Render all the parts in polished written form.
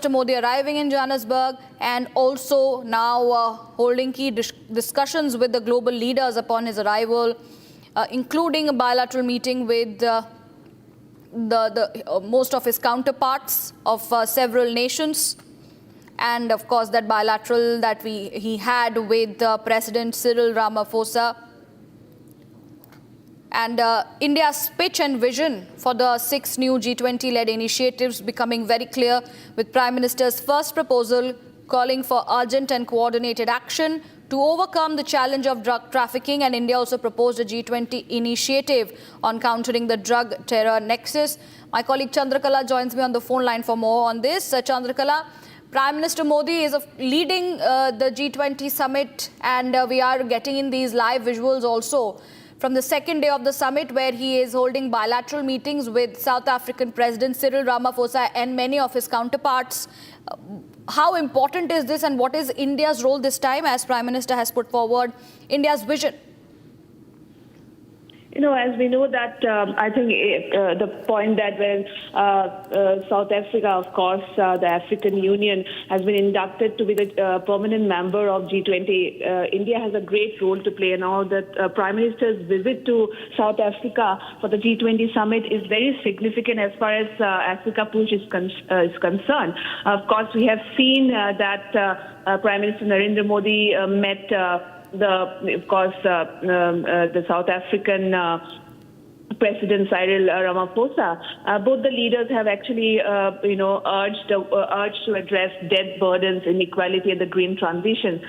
Modi arriving in Johannesburg and also now holding key discussions with the global leaders upon his arrival, including a bilateral meeting with most of his counterparts of several nations. And of course, that bilateral that he had with President Cyril Ramaphosa. And India's pitch and vision for the 6 new G20-led initiatives becoming very clear, with Prime Minister's first proposal calling for urgent and coordinated action to overcome the challenge of drug trafficking. And India also proposed a G20 initiative on countering the drug terror nexus. My colleague Chandrakala joins me on the phone line for more on this. Chandrakala, Prime Minister Modi is leading the G20 summit, and we are getting in these live visuals also from the second day of the summit, where he is holding bilateral meetings with South African President Cyril Ramaphosa and many of his counterparts. How important is this, and what is India's role this time, as Prime Minister has put forward India's vision? You know, as we know that, I think the point that when South Africa, of course, the African Union has been inducted to be the permanent member of G20, India has a great role to play. Now that Prime Minister's visit to South Africa for the G20 summit is very significant as far as Africa push is concerned. Of course, we have seen that Prime Minister Narendra Modi met the South African President Cyril Ramaphosa. Both the leaders have actually, urged to address debt burdens, inequality, and the green transition.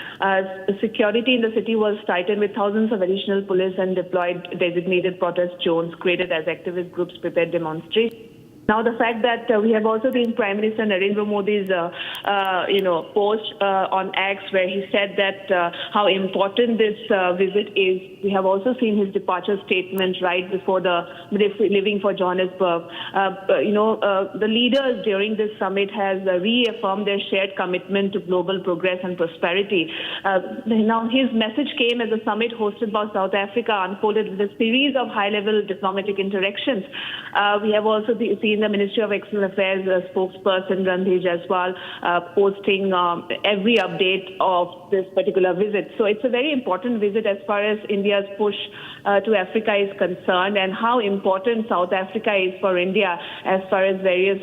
Security in the city was tightened with thousands of additional police and deployed designated protest zones created as activist groups prepared demonstrations. Now, the fact that we have also seen Prime Minister Narendra Modi's, post on X, where he said that how important this visit is. We have also seen his departure statement right before leaving for Johannesburg. The leaders during this summit has reaffirmed their shared commitment to global progress and prosperity. Now, his message came as a summit hosted by South Africa unfolded with a series of high-level diplomatic interactions. We have also seen the Ministry of External Affairs spokesperson Randhir Jaiswal posting every update of this particular visit. So it's a very important visit as far as India's push to Africa is concerned, and how important South Africa is for India as far as various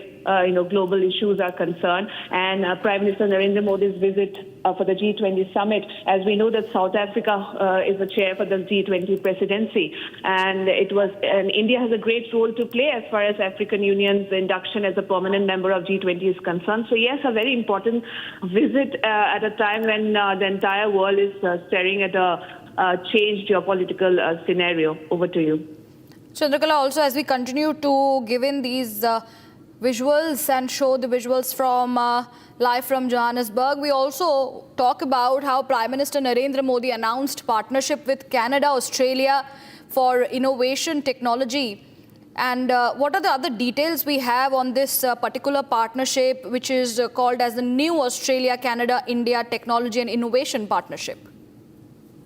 global issues are concerned. And Prime Minister Narendra Modi's visit for the G20 summit, as we know that South Africa is the chair for the G20 presidency, and India has a great role to play as far as African Union's induction as a permanent member of G20 is concerned. So yes, a very important visit at a time when the entire world is staring at a changed geopolitical scenario. Over to you. Chandrakala, also as we continue to give in these visuals and show the visuals from live from Johannesburg, we also talk about how Prime Minister Narendra Modi announced partnership with Canada, Australia for innovation technology. And what are the other details we have on this particular partnership, which is called as the new Australia-Canada-India Technology and Innovation Partnership?